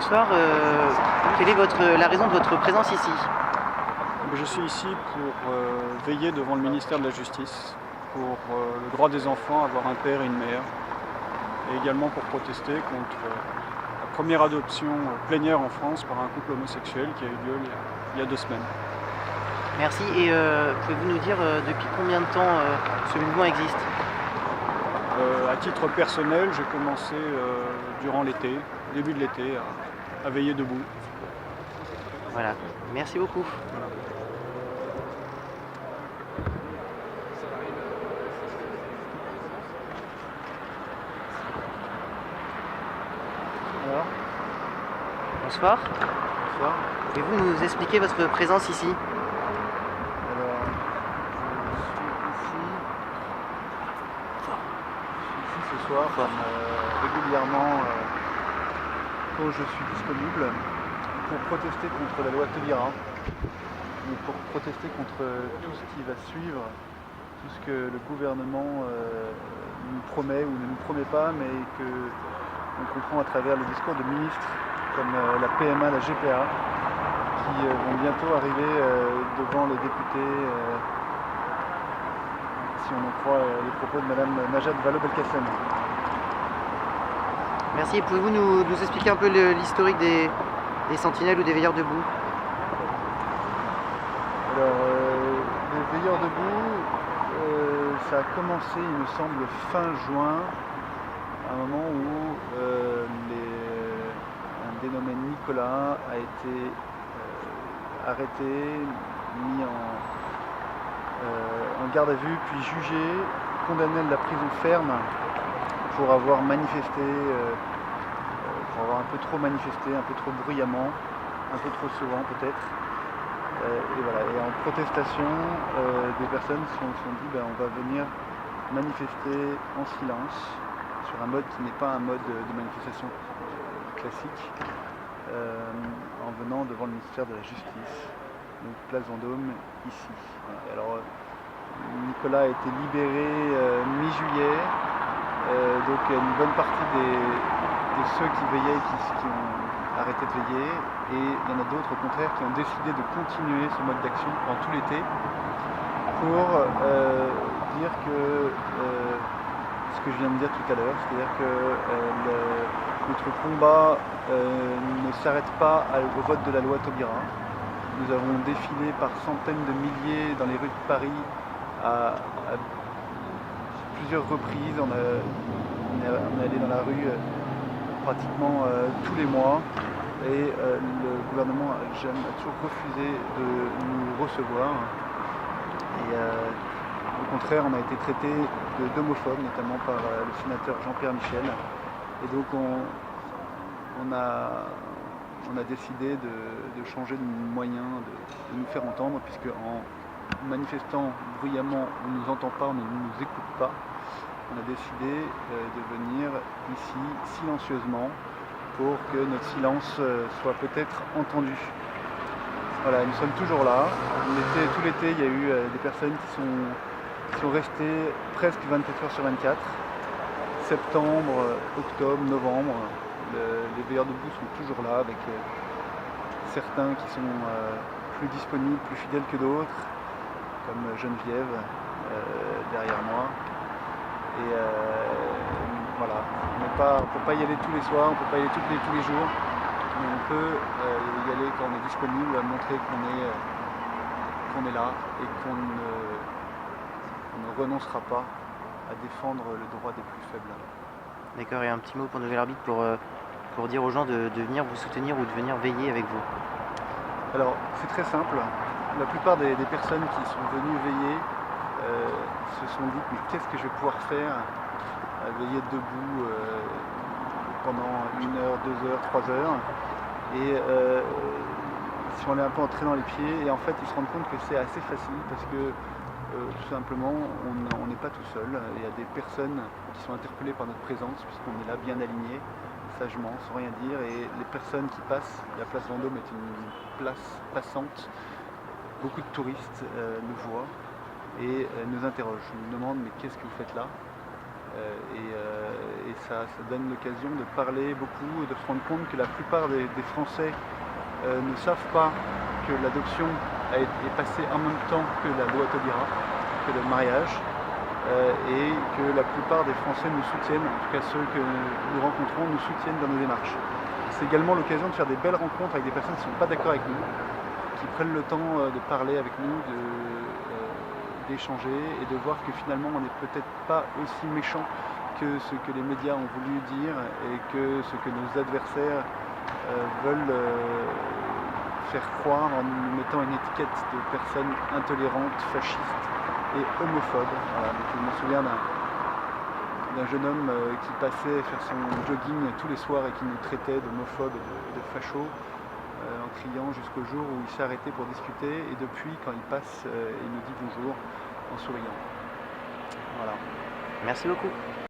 Bonsoir, quelle est la raison de votre présence ici? Je suis ici pour veiller devant le ministère de la Justice pour le droit des enfants à avoir un père et une mère, et également pour protester contre la première adoption plénière en France par un couple homosexuel qui a eu lieu il y a 2 semaines. Merci, et pouvez-vous nous dire depuis combien de temps ce mouvement existe? À titre personnel, j'ai commencé durant l'été, début de l'été, à veiller debout. Voilà, merci beaucoup. Alors, Bonsoir, bonsoir. pouvez-vous nous expliquer votre présence ici? Alors, je suis ici ce soir régulièrement quand je suis disponible pour protester contre la loi Taubira, et pour protester contre tout ce qui va suivre, tout ce que le gouvernement nous promet ou ne nous promet pas, mais que on comprend à travers le discours de ministres comme la PMA, la GPA, qui vont bientôt arriver devant les députés, si on en croit les propos de Madame Najat Vallaud-Belkacem. Merci, et pouvez-vous nous expliquer un peu l'historique des sentinelles ou des veilleurs debout? Alors, les veilleurs debout, ça a commencé, il me semble, fin juin, à un moment où un dénommé Nicolas a été arrêté, mis en garde à vue, puis jugé, condamné à de la prison ferme pour avoir manifesté, pour avoir un peu trop manifesté, un peu trop bruyamment, un peu trop souvent peut-être. Et voilà. Et en protestation, des personnes se sont dit on va venir manifester en silence sur un mode qui n'est pas un mode de manifestation classique, en venant devant le ministère de la Justice, donc place Vendôme, ici. Voilà. Et alors, Nicolas a été libéré mi-juillet, donc une bonne partie de ceux qui veillaient, qui ont arrêté de veiller, et il y en a d'autres au contraire qui ont décidé de continuer ce mode d'action pendant tout l'été pour dire que ce que je viens de dire tout à l'heure, c'est-à-dire que notre combat ne s'arrête pas au vote de la loi Taubira. Nous avons défilé par centaines de milliers dans les rues de Paris à plusieurs reprises. On est allé dans la rue pratiquement tous les mois, et le gouvernement a toujours refusé de nous recevoir, et au contraire on a été traité d'homophobes, notamment par le sénateur Jean-Pierre Michel, et donc on a décidé de changer de moyen de nous faire entendre, puisque en manifestant bruyamment on ne nous entend pas, on ne nous écoute pas. On a décidé de venir ici silencieusement pour que notre silence soit peut-être entendu. Voilà, nous sommes toujours là. Tout l'été, il y a eu des personnes qui sont restées presque 24 heures sur 24. Septembre, octobre, novembre, les veilleurs debout sont toujours là, avec certains qui sont plus disponibles, plus fidèles que d'autres, comme Geneviève derrière moi. Et voilà, on ne peut pas y aller tous les soirs, on ne peut pas y aller tous les jours, mais on peut y aller quand on est disponible, montrer qu'on est là, et qu'on ne renoncera pas à défendre le droit des plus faibles. D'accord, et un petit mot pour Nouvel Arbitre pour dire aux gens de venir vous soutenir ou de venir veiller avec vous. Alors, c'est très simple. La plupart des personnes qui sont venues veiller se sont dit mais qu'est-ce que je vais pouvoir faire à veiller debout pendant 1 heure, 2 heures, 3 heures, et si on est un peu entré dans les pieds, et en fait ils se rendent compte que c'est assez facile, parce que tout simplement on n'est pas tout seul. Il y a des personnes qui sont interpellées par notre présence, puisqu'on est là bien alignés, sagement, sans rien dire, et les personnes qui passent, la place Vendôme est une place passante, beaucoup de touristes nous voient et nous interrogent, nous demandent mais qu'est-ce que vous faites là? Et ça donne l'occasion de parler beaucoup, de se rendre compte que la plupart des Français ne savent pas que l'adoption est passée en même temps que la loi Taubira, que le mariage, et que la plupart des Français nous soutiennent, en tout cas ceux que nous rencontrons nous soutiennent dans nos démarches. C'est également l'occasion de faire des belles rencontres avec des personnes qui ne sont pas d'accord avec nous, qui prennent le temps de parler avec nous, d'échanger et de voir que finalement on n'est peut-être pas aussi méchant que ce que les médias ont voulu dire et que ce que nos adversaires veulent faire croire en nous mettant une étiquette de personnes intolérantes, fascistes et homophobes. Voilà, donc je me souviens d'un jeune homme qui passait faire son jogging tous les soirs et qui nous traitait d'homophobes et de fachos en criant jusqu'au jour où il s'est arrêté pour discuter, et depuis quand il passe il nous dit bonjour en souriant. Voilà. Merci beaucoup.